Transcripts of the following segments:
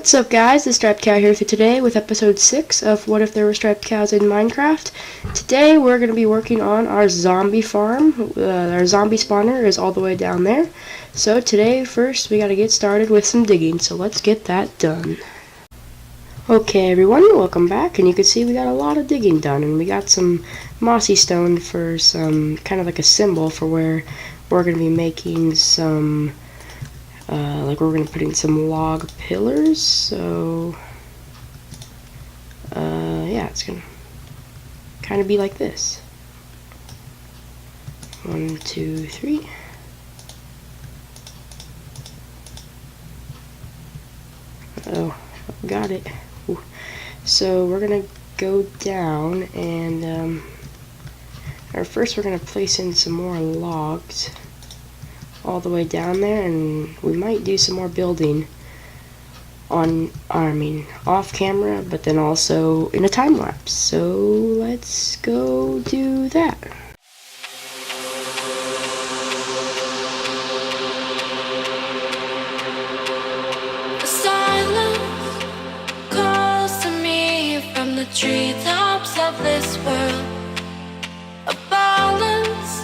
What's up guys, the Striped Cow here for today with episode 6 of What If There Were Striped Cows in Minecraft. Today we're going to be working on our zombie farm. Our zombie spawner is all the way down there. So today first we got to get started with some digging, so let's get that done. Okay everyone, welcome back, and you can see we got a lot of digging done, and we got some mossy stone for some kind of like a symbol for where we're going to be making some like we're going to put in some log pillars, so yeah, it's going to kind of be like this. 1, 2, 3. Oh, got it. Ooh. So we're going to go down and first we're going to place in some more logs all the way down there, and we might do some more building off camera, but then also in a time lapse. So let's go do that. The silence calls to me from the treetops of this world. A balance,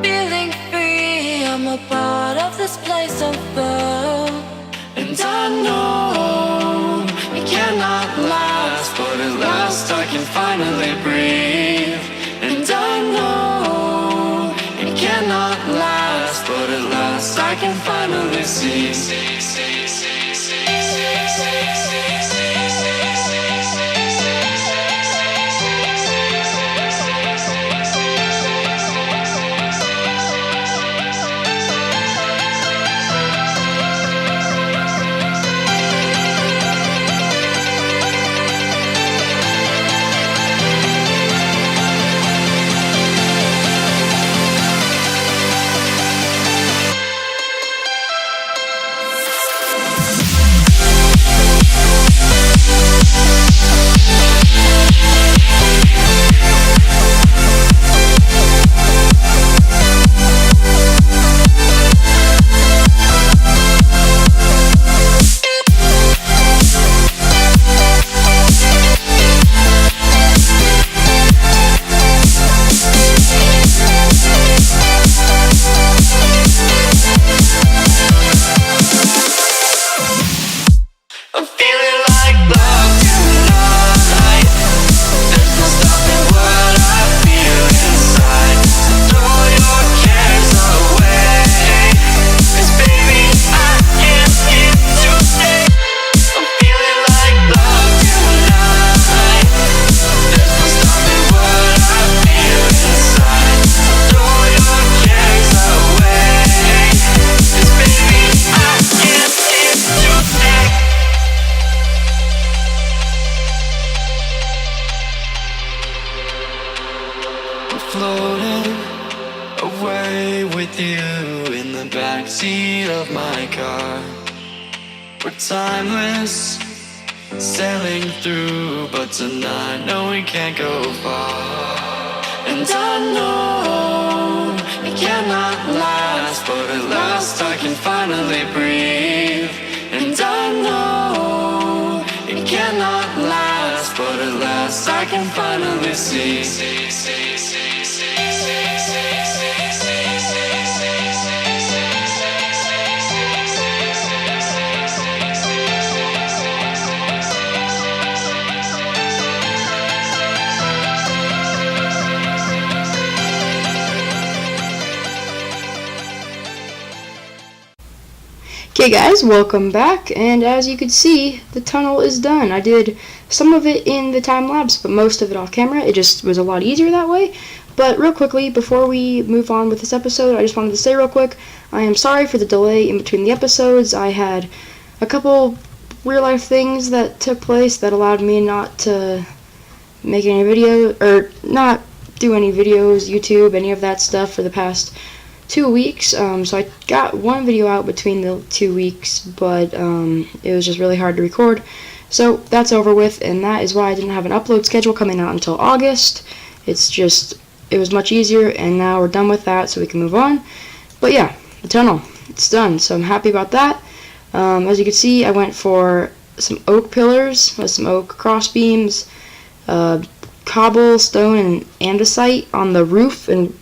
feeling free. I'm a part of this place of birth, and I know it cannot last, but at last I can finally breathe. And I know it cannot last, but at last I can finally see. Floating away with you in the backseat of my car. We're timeless, sailing through, but tonight, no, we can't go far. And I know it cannot last, but at last I can finally breathe. And I know it cannot last, but at last I can finally see. Okay guys, welcome back, and as you can see, the tunnel is done. I did some of it in the time lapse, but most of it off camera. It just was a lot easier that way. But real quickly, before we move on with this episode, I just wanted to say real quick, I am sorry for the delay in between the episodes. I had a couple real life things that took place that allowed me not to make any videos, or not do any videos, YouTube, any of that stuff for the past 2 weeks. So I got one video out between the 2 weeks, but it was just really hard to record. So that's over with, and that is why I didn't have an upload schedule coming out until August. It was much easier, and now we're done with that, so we can move on. But yeah, the tunnel, it's done, so I'm happy about that. As you can see, I went for some oak pillars with some oak cross beams, cobblestone and andesite on the roof and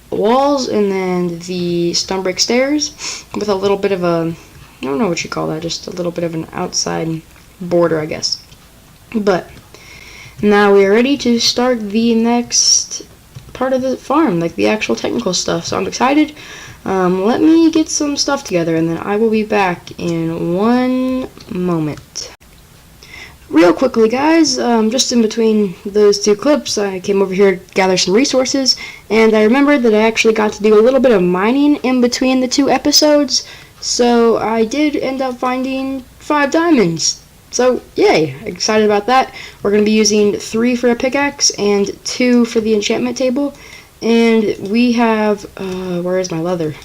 walls, and then the stone brick stairs with a little bit of a, I don't know what you call that, just a little bit of an outside border, I guess. But now we are ready to start the next part of the farm, like the actual technical stuff. So I'm excited. Let me get some stuff together, and then I will be back in one moment. Real quickly, guys, just in between those two clips, I came over here to gather some resources, and I remembered that I actually got to do a little bit of mining in between the two episodes, so I did end up finding 5 diamonds. So, yay, excited about that. We're going to be using 3 for a pickaxe and 2 for the enchantment table. And we have, where is my leather?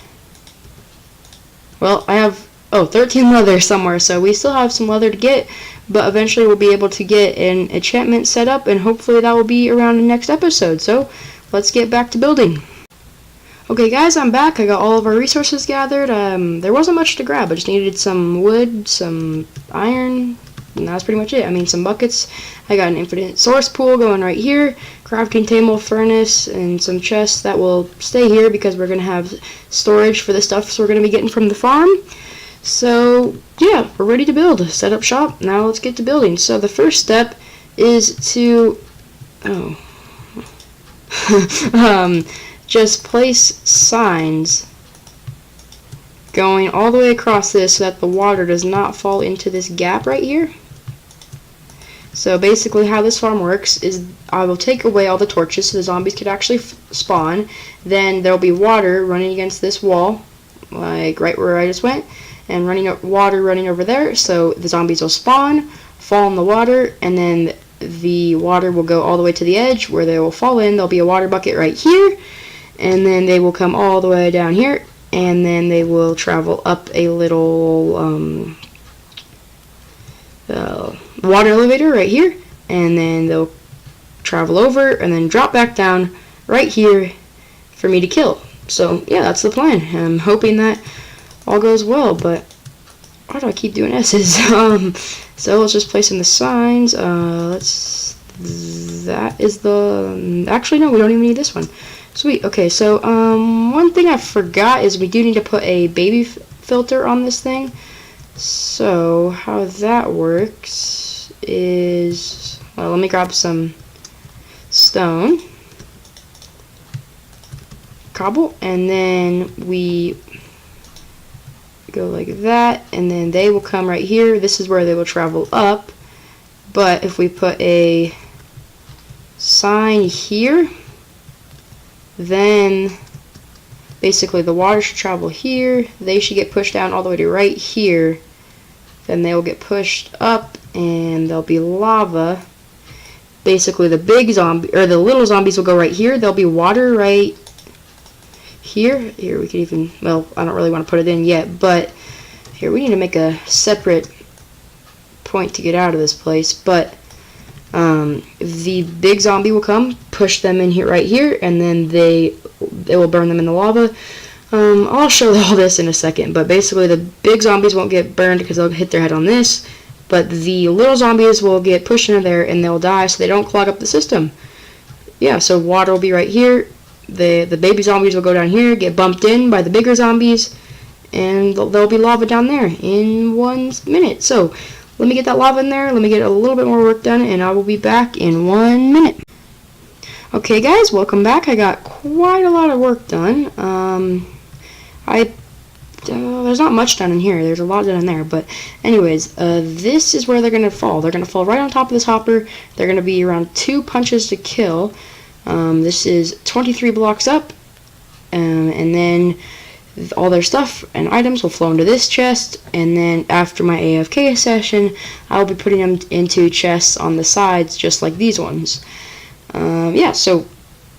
Well, I have, 13 leather somewhere, so we still have some leather to get, but eventually we'll be able to get an enchantment set up, and hopefully that will be around the next episode. So, let's get back to building. Okay guys, I'm back. I got all of our resources gathered. There wasn't much to grab. I just needed some wood, some iron, and that's pretty much it. I mean, some buckets. I got an infinite source pool going right here, crafting table, furnace, and some chests that will stay here because we're going to have storage for the stuff we're going to be getting from the farm. So, yeah, we're ready to build. Set up shop. Now let's get to building. So the first step is to, just place signs going all the way across this so that the water does not fall into this gap right here. So basically how this farm works is I will take away all the torches so the zombies could actually spawn. Then there will be water running against this wall, like right where I just went, and water running over there, so the zombies will spawn, fall in the water, and then the water will go all the way to the edge where they will fall in. There'll be a water bucket right here, and then they will come all the way down here, and then they will travel up a little water elevator right here, and then they'll travel over and then drop back down right here for me to kill. So yeah, that's the plan. I'm hoping that all goes well, but why do I keep doing S's? So let's just place in the signs. That is the, actually no, we don't even need this one. Sweet. Okay, so one thing I forgot is we do need to put a baby filter on this thing. So how that works is, well, let me grab some stone, cobble, and then we go like that, and then they will come right here. This is where they will travel up. But if we put a sign here, then basically the water should travel here. They should get pushed down all the way to right here. Then they will get pushed up, and there'll be lava. Basically the big zombie, or the little zombies will go right here. There'll be water right here. Here we could even, well, I don't really want to put it in yet, but here we need to make a separate point to get out of this place. But the big zombie will come, push them in here, right here, and then it will burn them in the lava. I'll show all this in a second, but basically the big zombies won't get burned because they'll hit their head on this, but the little zombies will get pushed into there and they'll die so they don't clog up the system. Yeah, so water will be right here. The baby zombies will go down here, get bumped in by the bigger zombies, and there'll be lava down there in 1 minute. So let me get that lava in there, let me get a little bit more work done, and I will be back in 1 minute. Okay guys, welcome back. I got quite a lot of work done. There's not much done in here. There's a lot done in there, but anyways, this is where they're gonna fall. They're gonna fall right on top of this hopper. They're gonna be around 2 punches to kill. This is 23 blocks up, and then all their stuff and items will flow into this chest, and then after my AFK session, I'll be putting them into chests on the sides, just like these ones. Yeah, so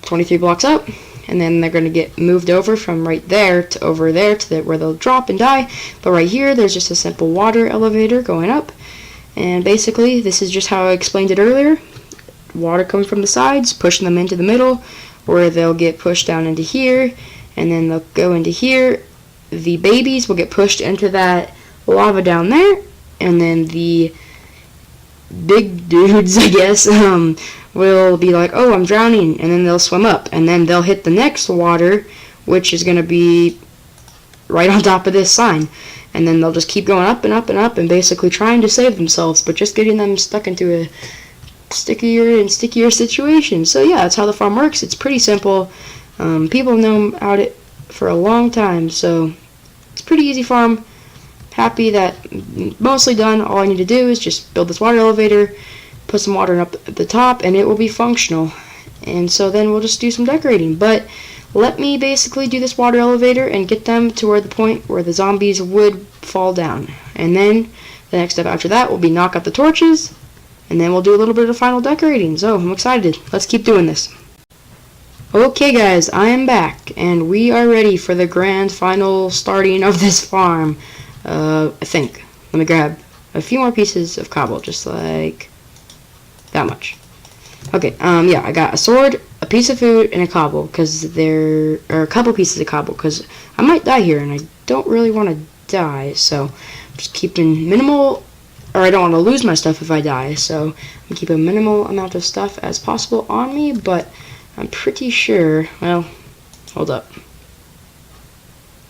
23 blocks up, and then they're going to get moved over from right there to over there to where they'll drop and die. But right here, there's just a simple water elevator going up, and basically, this is just how I explained it earlier. Water comes from the sides, pushing them into the middle, where they'll get pushed down into here, and then they'll go into here. The babies will get pushed into that lava down there, and then the big dudes, I guess, will be like, oh, I'm drowning, and then they'll swim up, and then they'll hit the next water, which is going to be right on top of this sign, and then they'll just keep going up and up and up and basically trying to save themselves, but just getting them stuck into a stickier and stickier situation. So yeah, that's how the farm works. It's pretty simple. People know about it for a long time, so it's a pretty easy farm. Happy that mostly done. All I need to do is just build this water elevator, put some water up at the top, and it will be functional. And so then we'll just do some decorating. But let me basically do this water elevator and get them to where the point where the zombies would fall down. And then the next step after that will be knock out the torches, and then we'll do a little bit of final decorating. So I'm excited. Let's keep doing this. Okay guys, I am back, and we are ready for the grand final starting of this farm. I think. Let me grab a few more pieces of cobble, just like that much. Okay, yeah, I got a sword, a piece of food, and a cobble, because there are a couple pieces of cobble, because I might die here, and I don't really want to die, so I'm just keeping minimal, or I don't want to lose my stuff if I die, so I'm keeping a minimal amount of stuff as possible on me, but I'm pretty sure, well, hold up.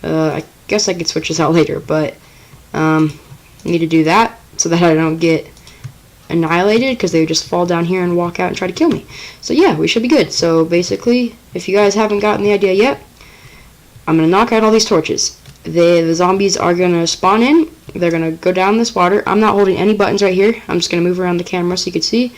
I guess I could switch this out later, but I need to do that so that I don't get annihilated, because they would just fall down here and walk out and try to kill me. So yeah, we should be good. So basically, if you guys haven't gotten the idea yet, I'm going to knock out all these torches. The zombies are going to spawn in. They're going to go down this water. I'm not holding any buttons right here. I'm just going to move around the camera so you can see.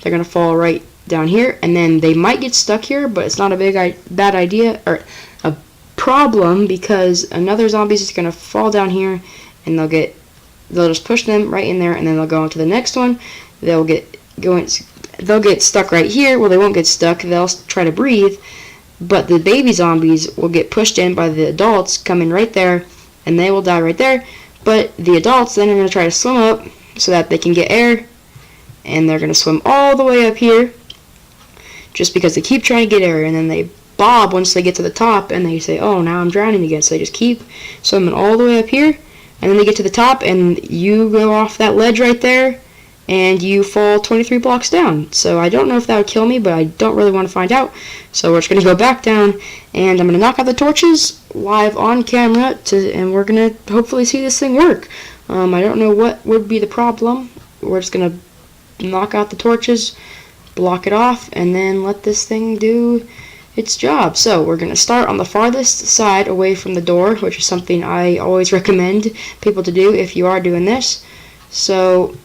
They're going to fall right down here, and then they might get stuck here, but it's not a bad idea, or a problem, because another zombie is going to fall down here, and they'll just push them right in there, and then they'll go on to the next one. They'll get stuck right here. Well, they won't get stuck. They'll try to breathe, but the baby zombies will get pushed in by the adults coming right there, and they will die right there. But the adults then are going to try to swim up so that they can get air, and they're going to swim all the way up here just because they keep trying to get air, and then they bob once they get to the top, and they say, oh, now I'm drowning again. So they just keep swimming all the way up here, and then they get to the top, and you go off that ledge right there, and you fall 23 blocks down. So I don't know if that would kill me, but I don't really want to find out. So we're just going to go back down, and I'm going to knock out the torches live on camera, and we're going to hopefully see this thing work. I don't know what would be the problem. We're just going to knock out the torches, block it off, and then let this thing do its job. So we're going to start on the farthest side away from the door, which is something I always recommend people to do if you are doing this. So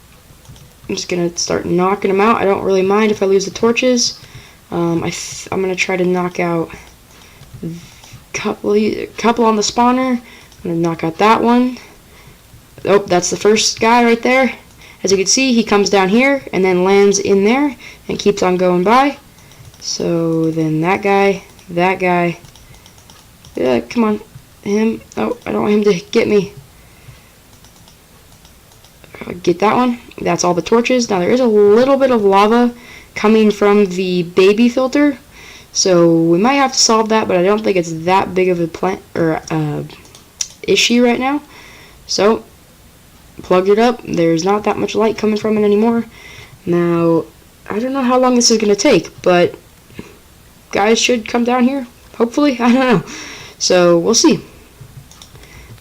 I'm just going to start knocking them out. I don't really mind if I lose the torches. I'm going to try to knock out a couple on the spawner. I'm going to knock out that one. Oh, that's the first guy right there. As you can see, he comes down here and then lands in there and keeps on going by. So then that guy, yeah, come on, him. Oh, I don't want him to get me. Get that one. That's all the torches. Now there is a little bit of lava coming from the baby filter, so we might have to solve that, but I don't think it's that big of a issue right now. So plugged it up. There's not that much light coming from it anymore. Now I don't know how long this is going to take, but guys should come down here, hopefully. I don't know. So we'll see.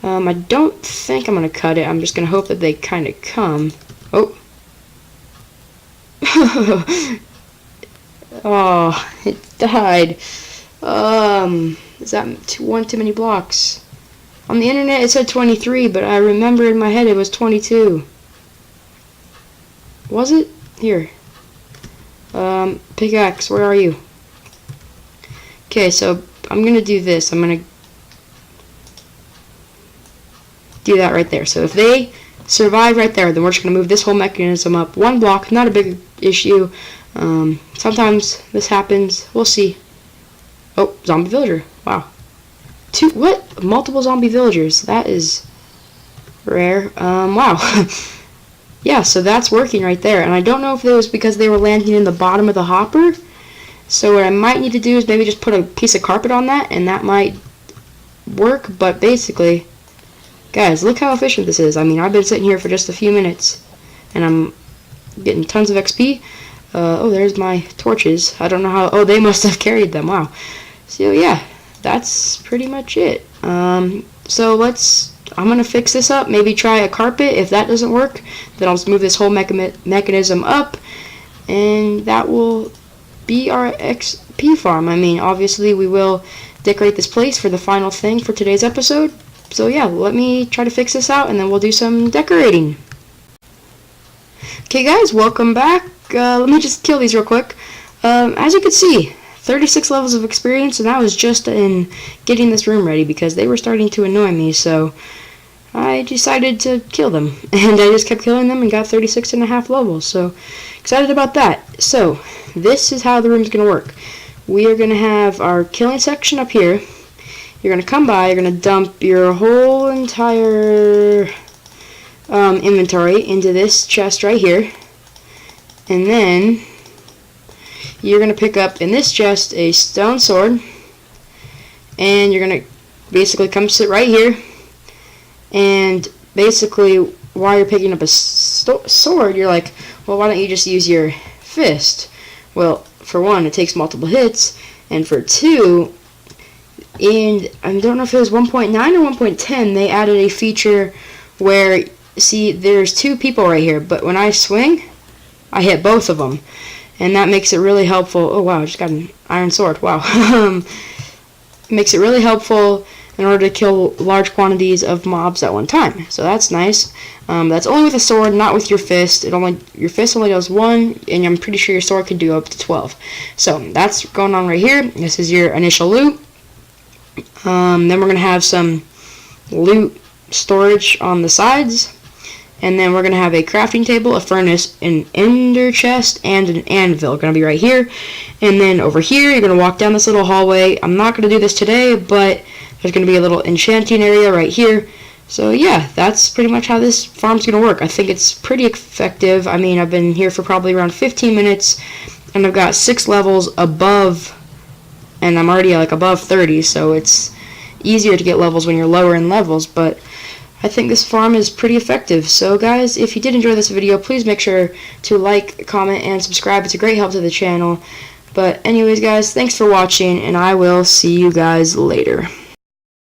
I don't think I'm going to cut it. I'm just going to hope that they kind of come. Oh. Oh, it died. Is that one too many blocks? On the internet it said 23, but I remember in my head it was 22. Was it? Here. Pickaxe, where are you? Okay, so I'm going to do this. I'm going to do that right there. So if they survive right there, then we're just going to move this whole mechanism up one block. Not a big issue. Sometimes this happens. We'll see. Oh, zombie villager. Wow. What? Multiple zombie villagers. That is rare. Wow. Yeah, so that's working right there. And I don't know if it was because they were landing in the bottom of the hopper. So what I might need to do is maybe just put a piece of carpet on that, and that might work. But basically, Guys, look how efficient this is. I mean, I've been sitting here for just a few minutes, and I'm getting tons of XP. Oh, there's my torches. I don't know how... Oh, they must have carried them. Wow. So, yeah, that's pretty much it. So I'm going to fix this up. Maybe try a carpet. If that doesn't work, then I'll just move this whole mechanism up, and that will be our XP farm. I mean, obviously, we will decorate this place for the final thing for today's episode. So yeah, let me try to fix this out, and then we'll do some decorating. Okay guys, welcome back. Let me just kill these real quick. As you can see, 36 levels of experience, and that was just in getting this room ready because they were starting to annoy me, so I decided to kill them. And I just kept killing them and got 36.5 levels, so excited about that. So, this is how the room's going to work. We are going to have our killing section up here. You're going to come by, you're going to dump your whole entire inventory into this chest right here. And then you're going to pick up in this chest a stone sword. And you're going to basically come sit right here. And basically, while you're picking up a sword, you're like, well, why don't you just use your fist? Well, for one, it takes multiple hits. And for two... And I don't know if it was 1.9 or 1.10, they added a feature where, see, there's two people right here, but when I swing, I hit both of them. And that makes it really helpful. Oh, wow, I just got an iron sword. Wow. Makes it really helpful in order to kill large quantities of mobs at one time. So that's nice. That's only with a sword, not with your fist. Your fist only does 1, and I'm pretty sure your sword can do up to 12. So that's going on right here. This is your initial loot. Then we're going to have some loot storage on the sides. And then we're going to have a crafting table, a furnace, an ender chest, and an anvil. Going to be right here. And then over here, you're going to walk down this little hallway. I'm not going to do this today, but there's going to be a little enchanting area right here. So yeah, that's pretty much how this farm's going to work. I think it's pretty effective. I mean, I've been here for probably around 15 minutes, and I've got 6 levels above, and I'm already like above 30, so it's easier to get levels when you're lower in levels, but I think this farm is pretty effective. So guys, if you did enjoy this video, please make sure to like, comment, and subscribe. It's a great help to the channel. But anyways guys, thanks for watching, and I will see you guys later.